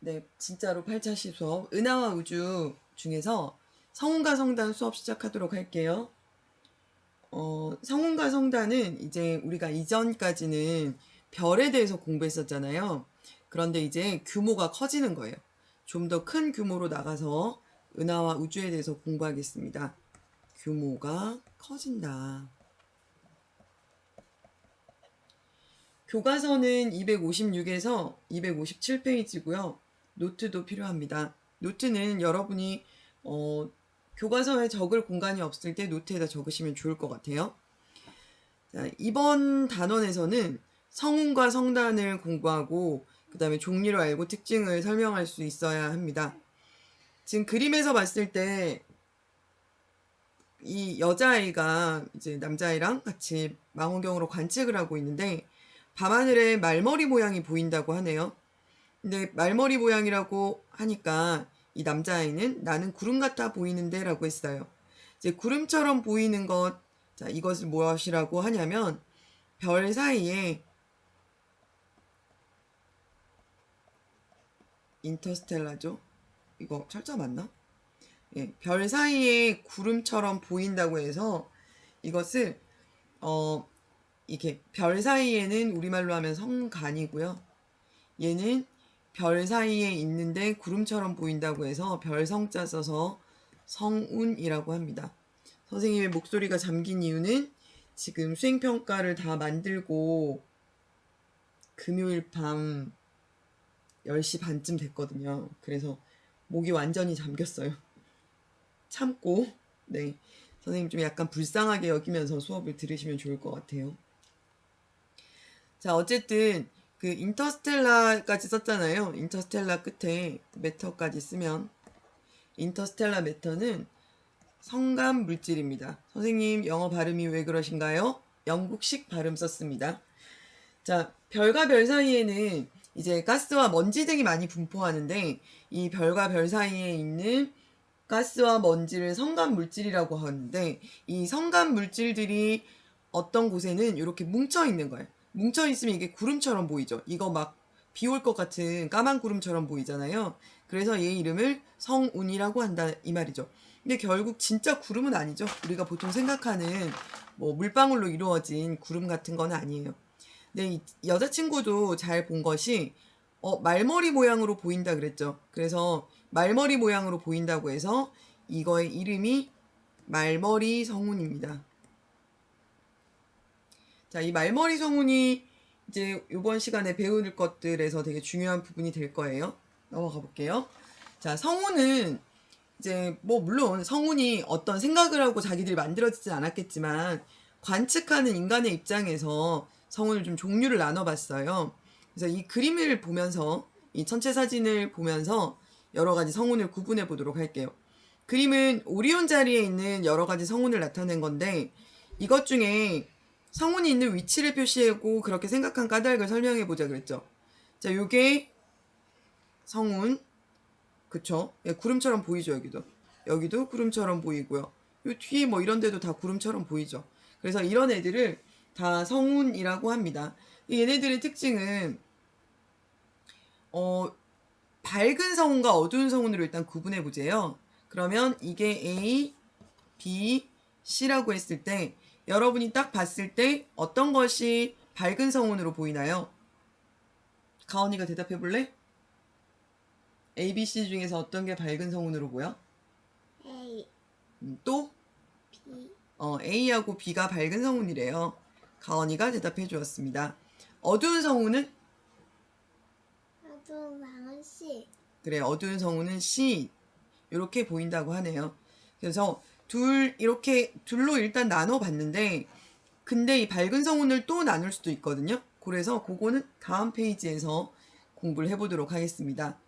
네, 진짜로 8차시 수업 은하와 우주 중에서 성운과 성단 수업 시작하도록 할게요. 성운과 성단은 이제 우리가 이전까지는 별에 대해서 공부했었잖아요. 그런데 이제 규모가 커지는 거예요. 좀 더 큰 규모로 나가서 은하와 우주에 대해서 공부하겠습니다. 규모가 커진다. 교과서는 256에서 257페이지고요. 노트도 필요합니다. 노트는 여러분이 교과서에 적을 공간이 없을 때 노트에다 적으시면 좋을 것 같아요. 자, 이번 단원에서는 성운과 성단을 공부하고 그 다음에 종류를 알고 특징을 설명할 수 있어야 합니다. 지금 그림에서 봤을 때 이 여자아이가 이제 남자아이랑 같이 망원경으로 관측을 하고 있는데 밤하늘에 말머리 모양이 보인다고 하네요. 근데 말머리 모양이라고 하니까 이 남자아이는 나는 구름 같아 보이는데 라고 했어요. 이제 구름처럼 보이는 것, 자, 이것을 무엇이라고 하냐면 별 사이에 인터스텔라죠. 이거 철자 맞나? 예, 별 사이에 구름처럼 보인다고 해서 이것을 이게 별 사이에는 우리말로 하면 성간이고요. 얘는 별 사이에 있는데 구름처럼 보인다고 해서 별성자 써서 성운이라고 합니다. 선생님의 목소리가 잠긴 이유는 지금 수행평가를 다 만들고 금요일 밤 10시 반쯤 됐거든요. 그래서 목이 완전히 잠겼어요. 참고 네, 선생님 좀 약간 불쌍하게 여기면서 수업을 들으시면 좋을 것 같아요. 자, 어쨌든 그 인터스텔라까지 썼잖아요. 인터스텔라 끝에 매터까지 쓰면 인터스텔라 매터는 성감 물질입니다. 선생님 영어 발음이 왜 그러신가요? 영국식 발음 썼습니다. 자, 별과 별 사이에는 이제 가스와 먼지 등이 많이 분포하는데 이 별과 별 사이에 있는 가스와 먼지를 성감 물질이라고 하는데 이 성감 물질들이 어떤 곳에는 이렇게 뭉쳐 있는 거예요. 뭉쳐 있으면 이게 구름처럼 보이죠. 이거 막 비 올 것 같은 까만 구름처럼 보이잖아요. 그래서 얘 이름을 성운이라고 한다 이 말이죠. 근데 결국 진짜 구름은 아니죠. 우리가 보통 생각하는 뭐 물방울로 이루어진 구름 같은 건 아니에요. 근데 이 여자친구도 잘 본 것이 말머리 모양으로 보인다 그랬죠. 그래서 말머리 모양으로 보인다고 해서 이거의 이름이 말머리 성운입니다. 자, 이 말머리 성운이 이제 이번 시간에 배울 것들에서 되게 중요한 부분이 될 거예요. 넘어가 볼게요. 자, 성운은 이제 뭐 물론 성운이 어떤 생각을 하고 자기들이 만들어지진 않았겠지만 관측하는 인간의 입장에서 성운을 좀 종류를 나눠봤어요. 그래서 이 그림을 보면서 이 천체 사진을 보면서 여러 가지 성운을 구분해 보도록 할게요. 그림은 오리온 자리에 있는 여러 가지 성운을 나타낸 건데 이것 중에 성운이 있는 위치를 표시하고 그렇게 생각한 까닭을 설명해 보자 그랬죠. 자, 요게 성운, 그쵸? 예, 구름처럼 보이죠, 여기도. 여기도 구름처럼 보이고요. 요 뒤에 뭐 이런 데도 다 구름처럼 보이죠. 그래서 이런 애들을 다 성운이라고 합니다. 얘네들의 특징은 밝은 성운과 어두운 성운으로 일단 구분해 보세요. 그러면 이게 A, B, C라고 했을 때 여러분이 딱 봤을 때 어떤 것이 밝은 성운으로 보이나요? 가온이가 대답해 볼래? A, B, C 중에서 어떤 게 밝은 성운으로 보여? A, 또? B, A하고 B가 밝은 성운이래요. 가온이가 대답해 주었습니다. 어두운 성운은? 어두운 방은 C. 그래, 어두운 성운은 C. 이렇게 보인다고 하네요. 그래서 이렇게 둘로 일단 나눠 봤는데 근데 이 밝은 성운을 또 나눌 수도 있거든요. 그래서 그거는 다음 페이지에서 공부를 해보도록 하겠습니다.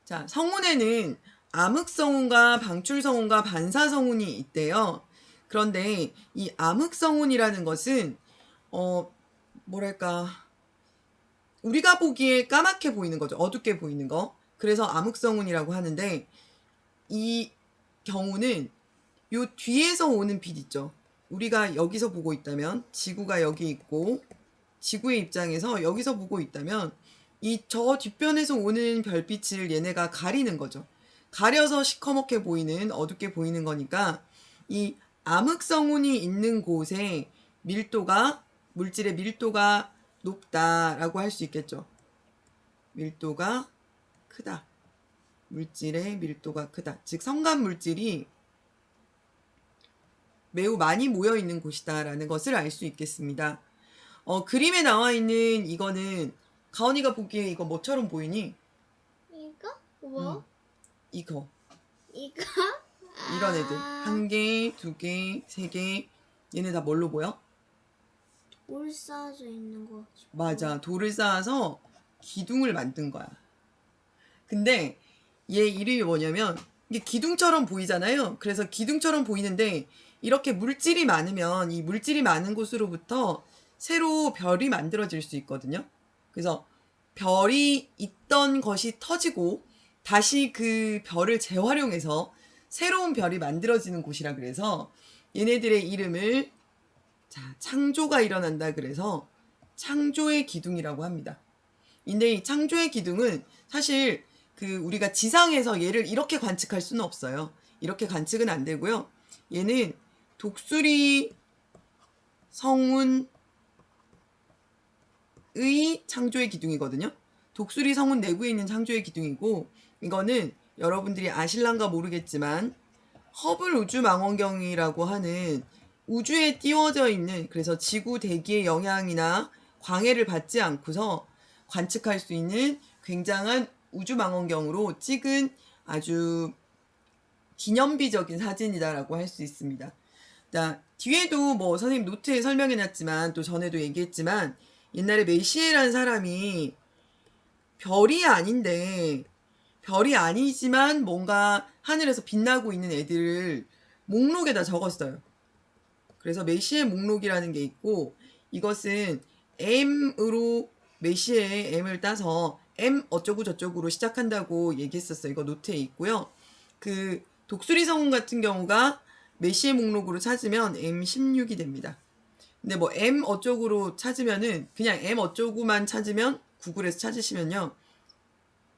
자, 성운에는 암흑성운과 방출성운과 반사성운이 있대요. 그런데 이 암흑성운이라는 것은 뭐랄까 우리가 보기에 까맣게 보이는 거죠. 어둡게 보이는 거. 그래서 암흑성운이라고 하는데 이 경우는 요 뒤에서 오는 빛 있죠. 우리가 여기서 보고 있다면 지구가 여기 있고 지구의 입장에서 여기서 보고 있다면 이 저 뒷변에서 오는 별빛을 얘네가 가리는 거죠. 가려서 시커멓게 보이는, 어둡게 보이는 거니까 이 암흑성운이 있는 곳에 물질의 밀도가 높다라고 할 수 있겠죠. 밀도가 크다. 물질의 밀도가 크다. 즉 성간 물질이 매우 많이 모여 있는 곳이다라는 것을 알 수 있겠습니다. 그림에 나와 있는 이거는 가온이가 보기에 이거 뭐처럼 보이니? 이거? 뭐? 이거. 이거? 이런 애들. 아, 1개, 2개, 3개. 얘네 다 뭘로 보여? 돌 쌓아져 있는 거. 맞아. 돌을 쌓아서 기둥을 만든 거야. 근데 얘 이름이 뭐냐면 이게 기둥처럼 보이잖아요. 그래서 기둥처럼 보이는데 이렇게 물질이 많으면 이 물질이 많은 곳으로부터 새로 별이 만들어질 수 있거든요. 그래서 별이 있던 것이 터지고 다시 그 별을 재활용해서 새로운 별이 만들어지는 곳이라 그래서 얘네들의 이름을 창조가 일어난다 그래서 창조의 기둥이라고 합니다. 근데 이 창조의 기둥은 사실 우리가 지상에서 얘를 이렇게 관측할 수는 없어요. 이렇게 관측은 안 되고요. 얘는 독수리 성운의 창조의 기둥이거든요. 독수리 성운 내부에 있는 창조의 기둥이고 이거는 여러분들이 아실란가 모르겠지만 허블 우주망원경이라고 하는 우주에 띄워져 있는 그래서 지구 대기의 영향이나 광해를 받지 않고서 관측할 수 있는 굉장한 우주망원경으로 찍은 아주 기념비적인 사진이다라고 할 수 있습니다. 자, 뒤에도 뭐 선생님 노트에 설명해놨지만 또 전에도 얘기했지만 옛날에 메시에라는 사람이 별이 아니지만 뭔가 하늘에서 빛나고 있는 애들을 목록에다 적었어요. 그래서 메시의 목록이라는 게 있고 이것은 M으로 메시의 M을 따서 M 어쩌고 저쩌고로 시작한다고 얘기했었어요. 이거 노트에 있고요. 독수리 성운 같은 경우가 메시의 목록으로 찾으면 M16이 됩니다. 근데 뭐 M 어쩌고로 찾으면은 그냥 M 어쩌고만 찾으면 구글에서 찾으시면요.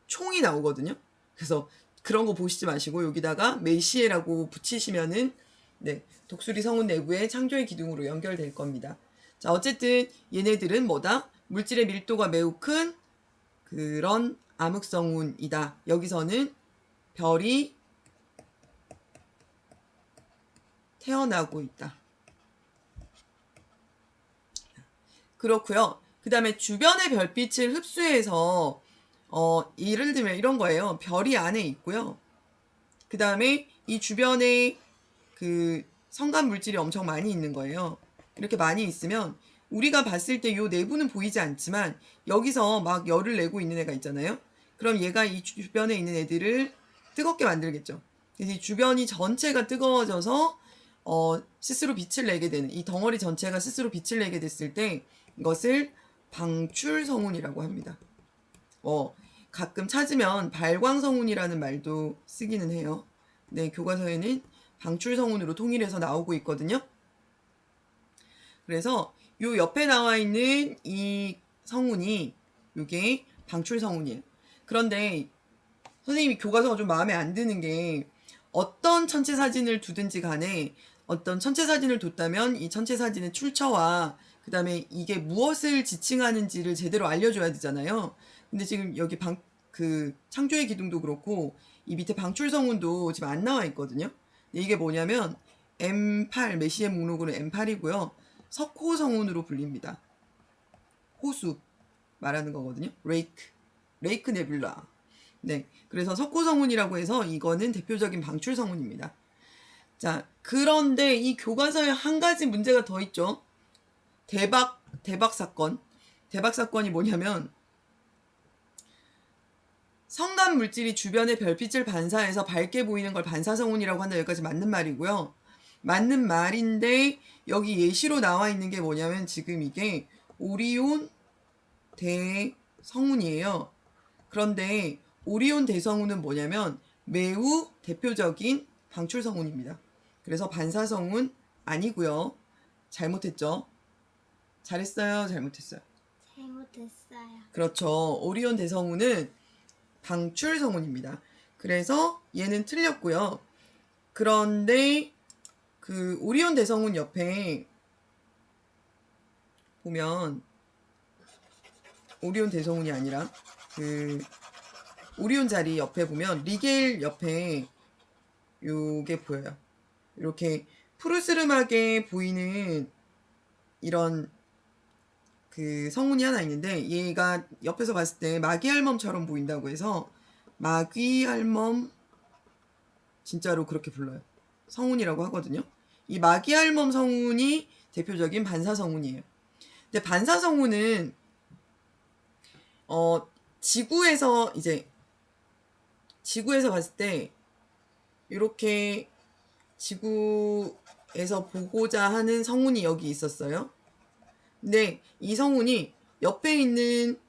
총이 나오거든요. 그래서 그런 거 보시지 마시고 여기다가 메시에라고 붙이시면은 독수리 성운 내부의 창조의 기둥으로 연결될 겁니다. 자, 어쨌든 얘네들은 뭐다? 물질의 밀도가 매우 큰 그런 암흑성운이다. 여기서는 별이 태어나고 있다. 그렇고요. 그 다음에 주변의 별빛을 흡수해서 예를 들면 이런 거예요. 별이 안에 있고요. 그 다음에 이 주변에 성간 물질이 엄청 많이 있는 거예요. 이렇게 많이 있으면 우리가 봤을 때 요 내부는 보이지 않지만 여기서 막 열을 내고 있는 애가 있잖아요. 그럼 얘가 이 주변에 있는 애들을 뜨겁게 만들겠죠. 그래서 이 주변이 전체가 뜨거워져서 스스로 빛을 내게 되는 이 덩어리 전체가 스스로 빛을 내게 됐을 때 이것을 방출성운이라고 합니다. 가끔 찾으면 발광성운이라는 말도 쓰기는 해요. 네, 교과서에는 방출성운으로 통일해서 나오고 있거든요. 그래서 요 옆에 나와 있는 이 성운이 요게 방출성운이에요. 그런데 선생님이 교과서가 좀 마음에 안 드는 게 어떤 천체 사진을 두든지 간에 어떤 천체 사진을 뒀다면 이 천체 사진의 출처와 그 다음에 이게 무엇을 지칭하는지를 제대로 알려줘야 되잖아요. 근데 지금 여기 창조의 기둥도 그렇고 이 밑에 방출성운도 지금 안 나와 있거든요. 이게 뭐냐면 M8 메시의 목록으로 M8이고요. 석호성운으로 불립니다. 호수 말하는 거거든요. 레이크 네뷸라. 네, 그래서 석호성운이라고 해서 이거는 대표적인 방출성운입니다. 자, 그런데 이 교과서에 한 가지 문제가 더 있죠. 대박 사건. 대박 사건이 뭐냐면 성간 물질이 주변의 별빛을 반사해서 밝게 보이는 걸 반사성운이라고 한다. 여기까지 맞는 말이고요. 맞는 말인데 여기 예시로 나와 있는 게 뭐냐면 지금 이게 오리온 대성운이에요. 그런데 오리온 대성운은 뭐냐면 매우 대표적인 방출성운입니다. 그래서 반사성운 아니고요. 잘못했죠. 잘했어요? 잘못했어요? 됐어요. 그렇죠. 오리온 대성운은 방출 성운입니다. 그래서 얘는 틀렸고요. 그런데 그 오리온 대성운 옆에 보면 오리온 대성운이 아니라 그 오리온 자리 옆에 보면 리겔 옆에 요게 보여요. 이렇게 푸르스름하게 보이는 이런 그 성운이 하나 있는데 얘가 옆에서 봤을 때 마귀알멈처럼 보인다고 해서 마귀알멈 진짜로 그렇게 불러요. 성운이라고 하거든요. 이 마귀알멈 성운이 대표적인 반사성운이에요. 근데 반사성운은 지구에서 봤을 때 이렇게 지구에서 보고자 하는 성운이 여기 있었어요. 근데 이 성운이 옆에 있는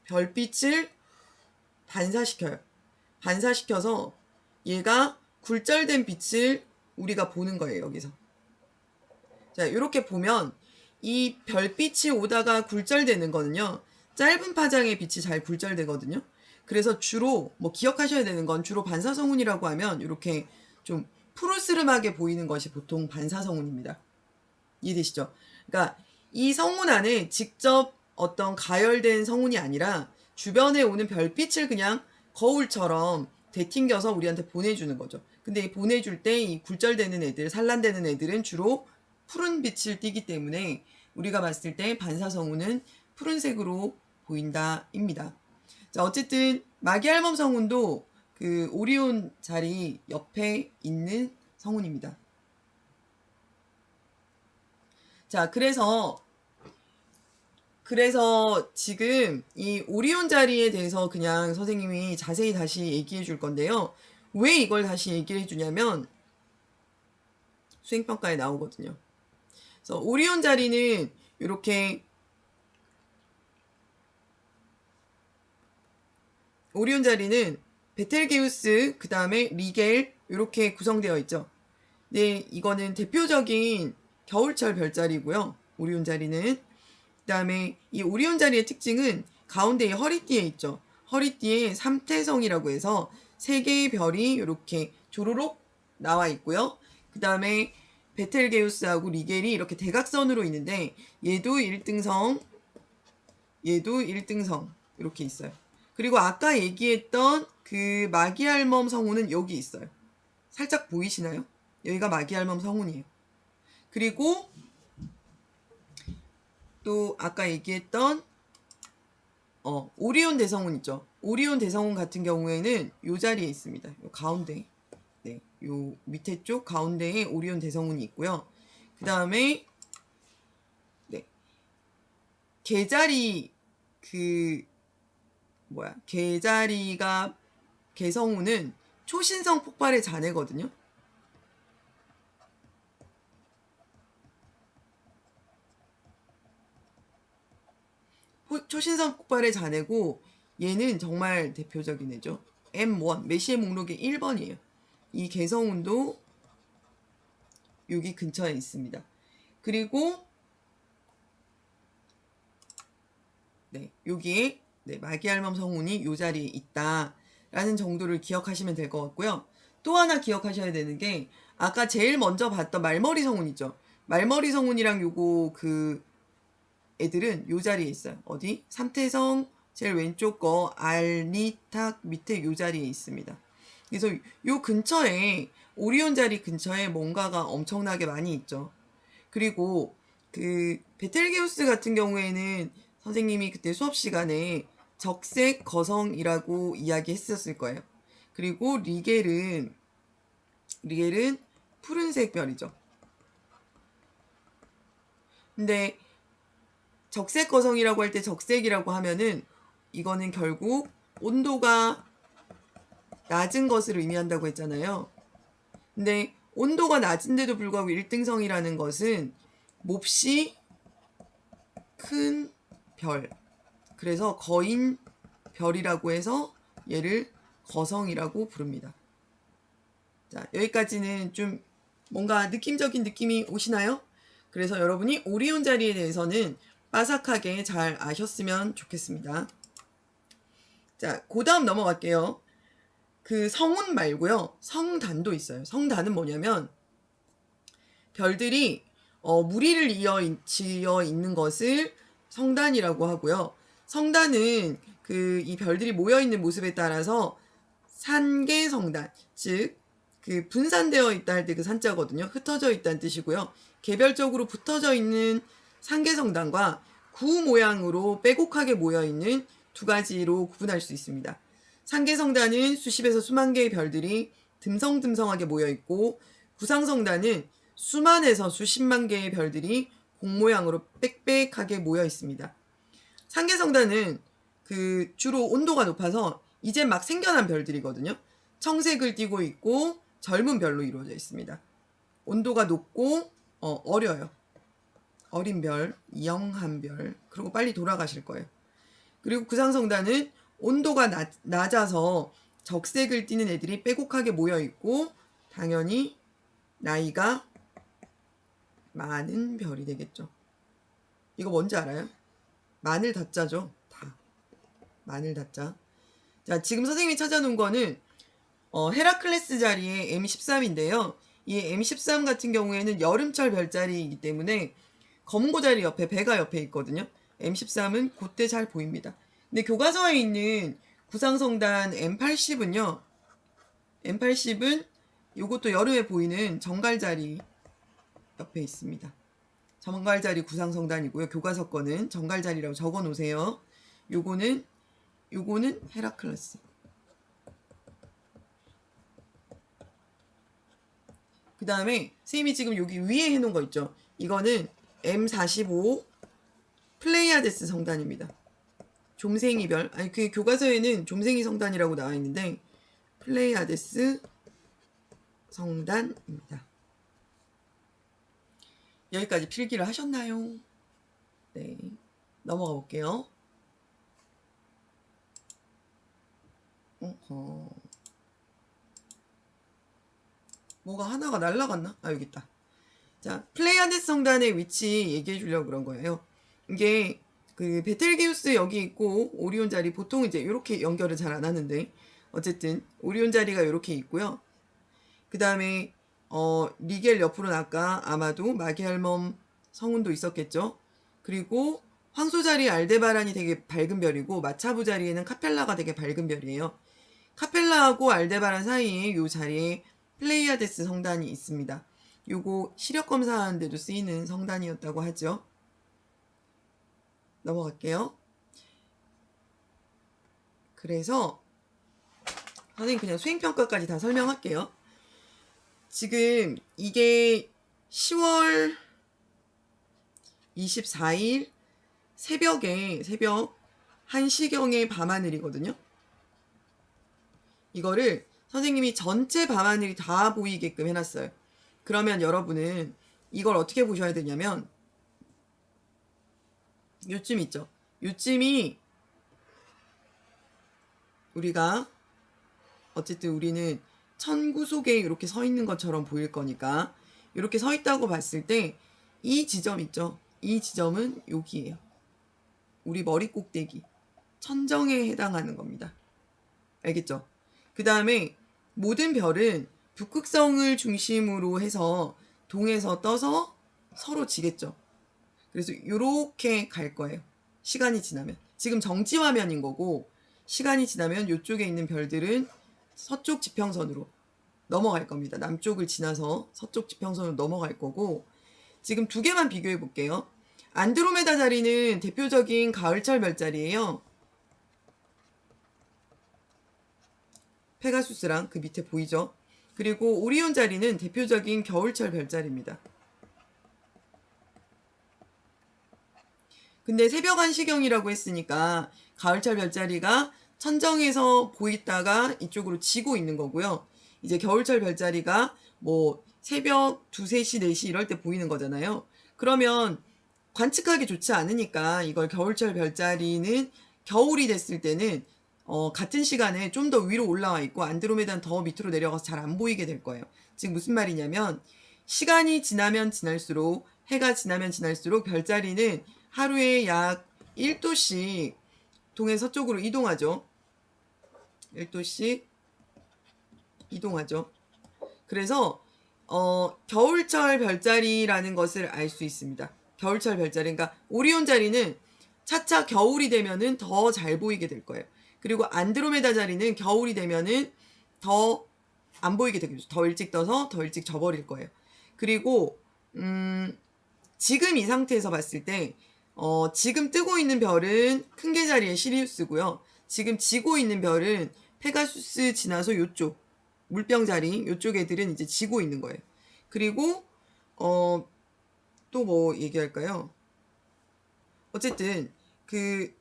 별빛을 반사시켜요. 반사시켜서 얘가 굴절된 빛을 우리가 보는 거예요, 여기서. 자, 이렇게 보면 이 별빛이 오다가 굴절되는 거는요, 짧은 파장의 빛이 잘 굴절되거든요. 그래서 주로 기억하셔야 되는 건 주로 반사성운이라고 하면 이렇게 좀 푸르스름하게 보이는 것이 보통 반사성운입니다. 이해되시죠? 그러니까 이 성운 안에 직접 어떤 가열된 성운이 아니라 주변에 오는 별빛을 그냥 거울처럼 되튕겨서 우리한테 보내주는 거죠. 근데 이 보내줄 때 이 굴절되는 애들, 산란되는 애들은 주로 푸른 빛을 띠기 때문에 우리가 봤을 때 반사성운은 푸른색으로 보인다입니다. 자, 어쨌든 마귀알멈 성운도 그 오리온 자리 옆에 있는 성운입니다. 자, 그래서 지금 이 오리온 자리에 대해서 그냥 선생님이 자세히 다시 얘기해 줄 건데요. 왜 이걸 다시 얘기해 주냐면 수행평가에 나오거든요. 그래서 오리온 자리는 이렇게 오리온 자리는 베텔게우스 그 다음에 리겔 이렇게 구성되어 있죠. 네, 이거는 대표적인 겨울철 별자리고요. 오리온 자리는 그 다음에 이 오리온 자리의 특징은 가운데에 허리띠에 있죠. 허리띠에 삼태성이라고 해서 세 개의 별이 이렇게 조로록 나와 있고요. 그 다음에 베텔게우스하고 리겔이 이렇게 대각선으로 있는데 얘도 1등성, 얘도 1등성 이렇게 있어요. 그리고 아까 얘기했던 그 마귀알멈 성운은 여기 있어요. 살짝 보이시나요? 여기가 마귀알멈 성운이에요. 그리고 또 아까 얘기했던 오리온 대성운 있죠. 오리온 대성운 같은 경우에는 요 자리에 있습니다. 요 가운데. 네. 요 밑에 쪽 가운데에 오리온 대성운이 있고요. 그 다음에 네. 개자리 개자리가 개성운은 초신성 폭발의 잔해거든요. 초신성 폭발의 잔해고 얘는 정말 대표적인 애죠. M1 메시의 목록의 1번이에요. 이 개성운도 여기 근처에 있습니다. 그리고 네, 여기에 마귀알멈 성운이 이 자리에 있다라는 정도를 기억하시면 될 것 같고요. 또 하나 기억하셔야 되는 게 아까 제일 먼저 봤던 말머리 성운 있죠. 말머리 성운이랑 요거 그 애들은 요 자리에 있어요. 어디? 삼태성 제일 왼쪽 거 알리탁 밑에 요 자리에 있습니다. 그래서 요 근처에 오리온 자리 근처에 뭔가가 엄청나게 많이 있죠. 그리고 그 베텔게우스 같은 경우에는 선생님이 그때 수업 시간에 적색 거성이라고 이야기했었을 거예요. 그리고 리겔은 푸른색 별이죠. 근데 적색 거성이라고 할 때 적색이라고 하면은 이거는 결국 온도가 낮은 것을 의미한다고 했잖아요. 근데 온도가 낮은데도 불구하고 1등성이라는 것은 몹시 큰 별. 그래서 거인 별이라고 해서 얘를 거성이라고 부릅니다. 자, 여기까지는 좀 뭔가 느낌적인 느낌이 오시나요? 그래서 여러분이 오리온 자리에 대해서는 빠삭하게 잘 아셨으면 좋겠습니다. 자, 그 다음 넘어갈게요. 그 성운 말고요. 성단도 있어요. 성단은 뭐냐면 별들이 무리를 지어 있는 것을 성단이라고 하고요. 성단은 이 별들이 모여 있는 모습에 따라서 산계성단, 즉 그 분산되어 있다 할 때 그 산자거든요. 흩어져 있다는 뜻이고요. 개별적으로 붙어져 있는 산계성단과 구 모양으로 빼곡하게 모여 있는 두 가지로 구분할 수 있습니다. 산계성단은 수십에서 수만 개의 별들이 듬성듬성하게 모여 있고, 구상성단은 수만에서 수십만 개의 별들이 공 모양으로 빽빽하게 모여 있습니다. 산계성단은 주로 온도가 높아서 이제 막 생겨난 별들이거든요. 청색을 띠고 있고 젊은 별로 이루어져 있습니다. 온도가 높고 어려요. 어린 별, 영한 별, 그리고 빨리 돌아가실 거예요. 그리고 구상성단은 온도가 낮아서 적색을 띠는 애들이 빼곡하게 모여 있고 당연히 나이가 많은 별이 되겠죠. 이거 뭔지 알아요? 마늘 다짜죠. 다 마늘 다짜. 자, 지금 선생님이 찾아놓은 거는 헤라클레스 자리의 M13인데요. 이 M13 같은 경우에는 여름철 별자리이기 때문에 검은고 자리 옆에 배가 옆에 있거든요. M13은 그때 잘 보입니다. 근데 교과서에 있는 구상성단 M80은요. M80은 이것도 여름에 보이는 정갈자리 옆에 있습니다. 정갈자리 구상성단이고요. 교과서 거는 정갈자리라고 적어 놓으세요. 요거는 헤라클레스. 그 다음에 선생님이 지금 여기 위에 해놓은 거 있죠. 이거는 M45 플레이아데스 성단입니다. 좀생이별, 아니 그 교과서에는 좀생이 성단이라고 나와 있는데 플레이아데스 성단입니다. 여기까지 필기를 하셨나요? 네, 넘어가 볼게요. 뭐가 하나가 날라갔나? 아, 여기 있다. 자, 플레이아데스 성단의 위치 얘기해 주려고 그런 거예요. 이게 그 베텔게우스 여기 있고 오리온 자리 보통 이제 이렇게 연결을 잘 안 하는데 어쨌든 오리온 자리가 이렇게 있고요. 그 다음에 리겔 옆으로는 아까 아마도 마게알멈 성운도 있었겠죠. 그리고 황소 자리 알데바란이 되게 밝은 별이고 마차부 자리에는 카펠라가 되게 밝은 별이에요. 카펠라하고 알데바란 사이에 이 자리에 플레이아데스 성단이 있습니다. 요거 시력 검사하는 데도 쓰이는 성단이었다고 하죠. 넘어갈게요. 그래서 선생님 그냥 수행평가까지 다 설명할게요. 지금 이게 10월 24일 새벽 1시경의 밤하늘이거든요. 이거를 선생님이 전체 밤하늘이 다 보이게끔 해놨어요. 그러면 여러분은 이걸 어떻게 보셔야 되냐면 요쯤 있죠. 요쯤이 우리가 어쨌든 우리는 천구 속에 이렇게 서 있는 것처럼 보일 거니까 이렇게 서 있다고 봤을 때 이 지점 있죠. 이 지점은 여기예요. 우리 머리 꼭대기 천정에 해당하는 겁니다. 알겠죠? 그 다음에 모든 별은 북극성을 중심으로 해서 동에서 떠서 서로 지겠죠. 그래서 이렇게 갈 거예요. 시간이 지나면. 지금 정지 화면인 거고 시간이 지나면 이쪽에 있는 별들은 서쪽 지평선으로 넘어갈 겁니다. 남쪽을 지나서 서쪽 지평선으로 넘어갈 거고 지금 두 개만 비교해 볼게요. 안드로메다 자리는 대표적인 가을철 별자리예요. 페가수스랑 그 밑에 보이죠? 그리고 오리온 자리는 대표적인 겨울철 별자리입니다. 근데 새벽 1시경이라고 했으니까 가을철 별자리가 천정에서 보이다가 이쪽으로 지고 있는 거고요. 이제 겨울철 별자리가 뭐 새벽 2, 3시, 4시 이럴 때 보이는 거잖아요. 그러면 관측하기 좋지 않으니까 이걸 겨울철 별자리는 겨울이 됐을 때는 같은 시간에 좀 더 위로 올라와 있고 안드로메다는 더 밑으로 내려가서 잘 안 보이게 될 거예요. 지금 무슨 말이냐면 시간이 지나면 지날수록 해가 지나면 지날수록 별자리는 하루에 약 1도씩 동해서쪽으로 이동하죠. 1도씩 이동하죠. 그래서 겨울철 별자리라는 것을 알 수 있습니다. 겨울철 별자리, 그러니까 오리온 자리는 차차 겨울이 되면은 더 잘 보이게 될 거예요. 그리고 안드로메다 자리는 겨울이 되면은 더 안 보이게 되겠죠. 더 일찍 떠서 더 일찍 져버릴 거예요. 그리고 지금 이 상태에서 봤을 때 지금 뜨고 있는 별은 큰 개 자리의 시리우스고요. 지금 지고 있는 별은 페가수스 지나서 요쪽 물병 자리 요쪽 애들은 이제 지고 있는 거예요. 그리고 또 뭐 얘기할까요? 어쨌든 그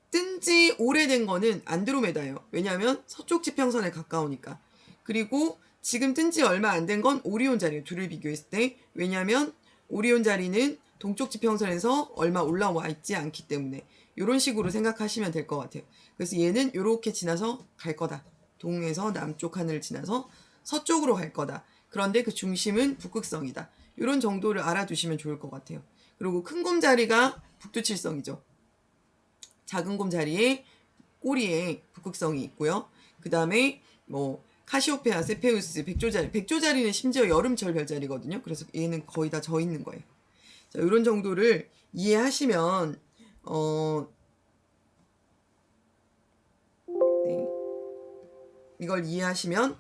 뜬지 오래된 거는 안드로메다예요. 왜냐하면 서쪽 지평선에 가까우니까. 그리고 지금 뜬지 얼마 안 된 건 오리온 자리예요. 둘을 비교했을 때. 왜냐하면 오리온 자리는 동쪽 지평선에서 얼마 올라와 있지 않기 때문에 이런 식으로 생각하시면 될 것 같아요. 그래서 얘는 이렇게 지나서 갈 거다. 동에서 남쪽 하늘을 지나서 서쪽으로 갈 거다. 그런데 그 중심은 북극성이다. 이런 정도를 알아두시면 좋을 것 같아요. 그리고 큰 곰 자리가 북두칠성이죠. 작은 곰 자리에 꼬리에 북극성이 있고요. 그 다음에 뭐 카시오페아, 세페우스, 백조자리. 백조자리는 심지어 여름철 별자리거든요. 그래서 얘는 거의 다 져 있는 거예요. 자, 이런 정도를 이해하시면 네. 이걸 이해하시면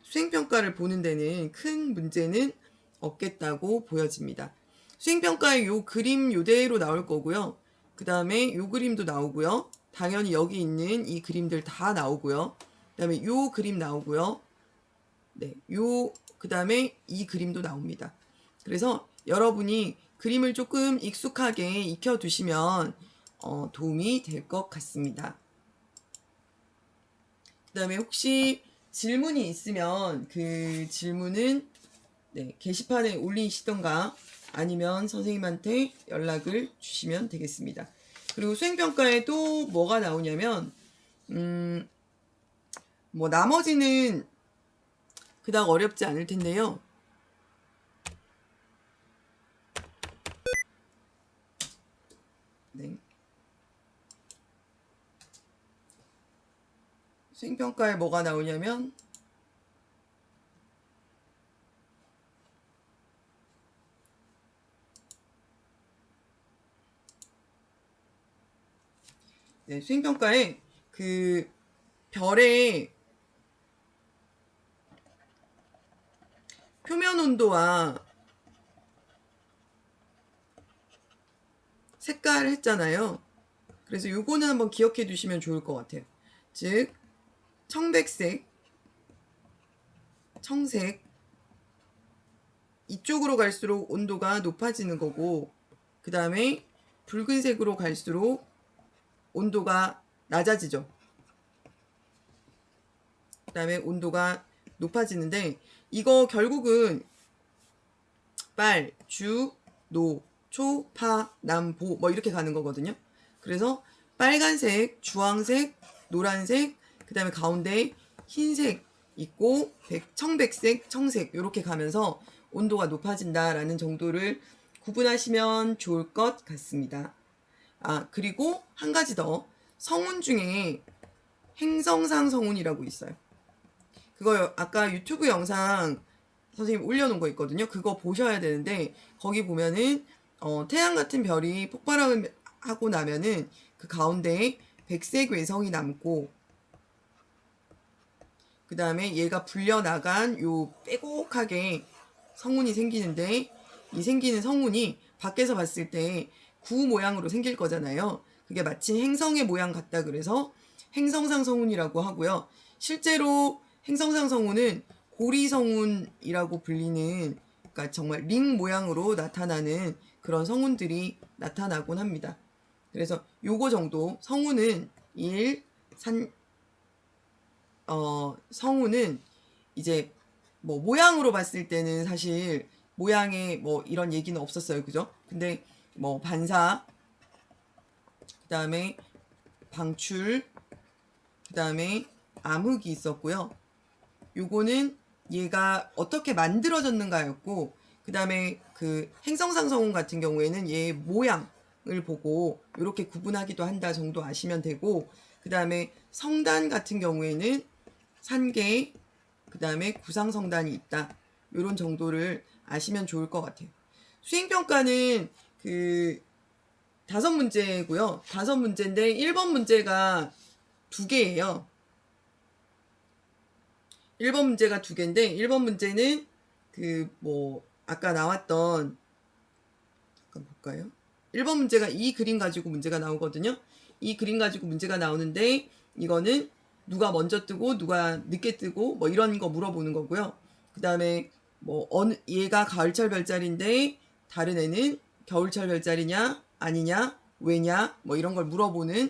수행평가를 보는 데는 큰 문제는 없겠다고 보여집니다. 수행평가에 요 그림 요대로 나올 거고요. 그 다음에 요 그림도 나오고요. 당연히 여기 있는 이 그림들 다 나오고요. 그 다음에 요 그림 나오고요. 네, 그 다음에 이 그림도 나옵니다. 그래서 여러분이 그림을 조금 익숙하게 익혀두시면 도움이 될 것 같습니다. 그 다음에 혹시 질문이 있으면 그 질문은 네, 게시판에 올리시던가 아니면 선생님한테 연락을 주시면 되겠습니다. 그리고 수행평가에 또 뭐가 나오냐면 뭐 나머지는 그닥 어렵지 않을 텐데요. 네. 수행평가에 뭐가 나오냐면 네, 수행평가에 그 별의 표면 온도와 색깔을 했잖아요. 그래서 요거는 한번 기억해 두시면 좋을 것 같아요. 즉 청백색, 청색 이쪽으로 갈수록 온도가 높아지는 거고 그 다음에 붉은색으로 갈수록 온도가 낮아지죠. 그 다음에 온도가 높아지는데 이거 결국은 빨, 주, 노, 초, 파, 남, 보 뭐 이렇게 가는 거거든요. 그래서 빨간색, 주황색, 노란색, 그 다음에 가운데 흰색 있고 청백색, 청색 이렇게 가면서 온도가 높아진다라는 정도를 구분하시면 좋을 것 같습니다. 아, 그리고 한 가지 더 성운 중에 행성상 성운이라고 있어요. 그거 아까 유튜브 영상 선생님 올려놓은 거 있거든요. 그거 보셔야 되는데 거기 보면은 태양 같은 별이 폭발을 하고 나면은 그 가운데에 백색 외성이 남고 그 다음에 얘가 불려나간 요 빼곡하게 성운이 생기는데 이 생기는 성운이 밖에서 봤을 때 구 모양으로 생길 거잖아요. 그게 마치 행성의 모양 같다 그래서 행성상 성운이라고 하고요. 실제로 행성상 성운은 고리성운이라고 불리는 그러니까 정말 링 모양으로 나타나는 그런 성운들이 나타나곤 합니다. 그래서 요거 정도 성운은 성운은 이제 뭐 모양으로 봤을 때는 사실 모양에 뭐 이런 얘기는 없었어요. 그죠? 근데 뭐 반사, 그 다음에 방출, 그 다음에 암흑이 있었고요. 요거는 얘가 어떻게 만들어졌는가였고 그 다음에 그 행성상성운 같은 경우에는 얘의 모양을 보고 이렇게 구분하기도 한다 정도 아시면 되고, 그 다음에 성단 같은 경우에는 산계, 그 다음에 구상성단이 있다, 이런 정도를 아시면 좋을 것 같아요. 수행평가는 그 5문제고요. 5문제인데 1번 문제가 2개예요. 1번 문제가 2개인데 1번 문제는 그 뭐 아까 나왔던, 잠깐 볼까요? 1번 문제가 이 그림 가지고 문제가 나오거든요. 이 그림 가지고 문제가 나오는데 이거는 누가 먼저 뜨고 누가 늦게 뜨고 뭐 이런 거 물어보는 거고요. 그 다음에 뭐 어느 얘가 가을철 별자리인데 다른 애는 겨울철 별자리냐 아니냐 왜냐 뭐 이런 걸 물어보는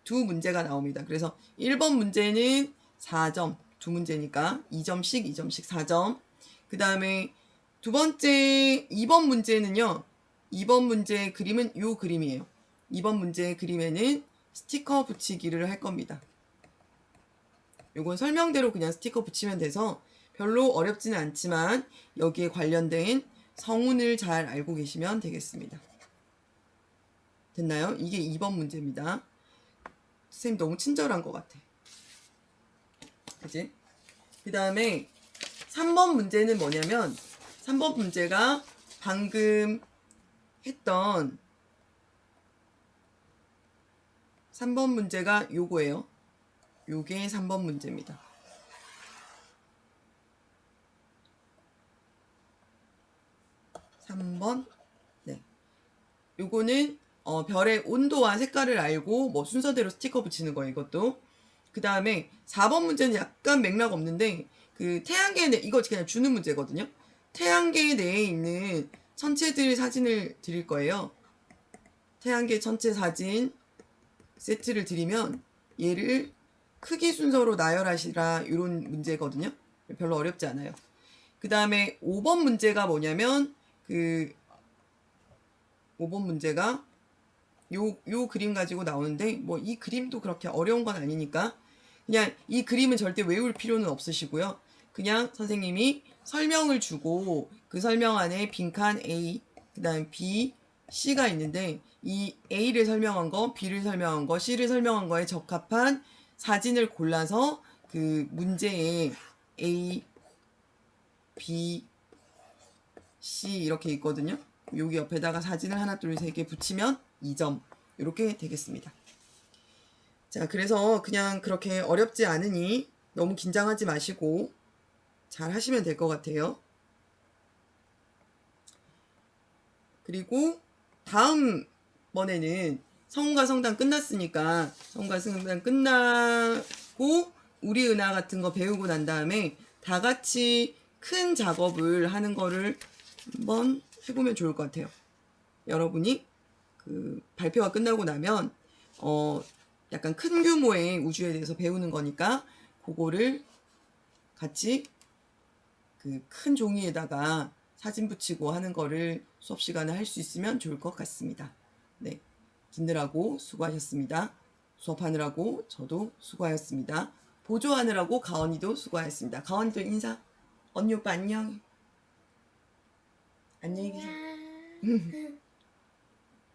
2문제가 나옵니다. 그래서 1번 문제는 4점, 2문제니까 2점씩 2점씩 4점. 그 다음에 두 번째 2번 문제는요. 2번 문제의 그림은 요 그림이에요. 2번 문제의 그림에는 스티커 붙이기를 할 겁니다. 요건 설명대로 그냥 스티커 붙이면 돼서 별로 어렵지는 않지만 여기에 관련된 성운을 잘 알고 계시면 되겠습니다. 됐나요? 이게 2번 문제입니다. 선생님 너무 친절한 것 같아. 그치? 그 다음에 3번 문제는 뭐냐면 3번 문제가 방금 했던 3번 문제가 요거예요. 요게 3번 문제입니다. 네. 요거는 별의 온도와 색깔을 알고 뭐 순서대로 스티커 붙이는 거예요, 이것도. 그 다음에 4번 문제는 약간 맥락 없는데 그 태양계 내 이거 그냥 주는 문제거든요. 태양계 내에 있는 천체들 사진을 드릴 거예요. 태양계 천체 사진 세트를 드리면 얘를 크기 순서로 나열하시라, 이런 문제거든요. 별로 어렵지 않아요. 그 다음에 5번 문제가 뭐냐면 그 5번 문제가 요 그림 가지고 나오는데 뭐 이 그림도 그렇게 어려운 건 아니니까 그냥 이 그림은 절대 외울 필요는 없으시고요. 그냥 선생님이 설명을 주고 그 설명 안에 빈칸 A, 그 다음 B, C가 있는데 이 A를 설명한 거, B를 설명한 거, C를 설명한 거에 적합한 사진을 골라서 그 문제에 A, B, C 이렇게 있거든요. 여기 옆에다가 사진을 하나, 둘, 세 개 붙이면 2점 이렇게 되겠습니다. 자, 그래서 그냥 그렇게 어렵지 않으니 너무 긴장하지 마시고 잘 하시면 될 것 같아요. 그리고 다음번에는 성과 성단 끝났으니까 성과 성단 끝나고 우리 은하 같은 거 배우고 난 다음에 다 같이 큰 작업을 하는 거를 한번 해보면 좋을 것 같아요. 여러분이 그 발표가 끝나고 나면 약간 큰 규모의 우주에 대해서 배우는 거니까 그거를 같이 그 큰 종이에다가 사진 붙이고 하는 거를 수업 시간에 할 수 있으면 좋을 것 같습니다. 네, 듣느라고 수고하셨습니다. 수업하느라고 저도 수고하였습니다. 보조하느라고 가원이도 수고하였습니다. 가원이도 인사. 언니 오빠 안녕. 안녕히 계세요. 안녕.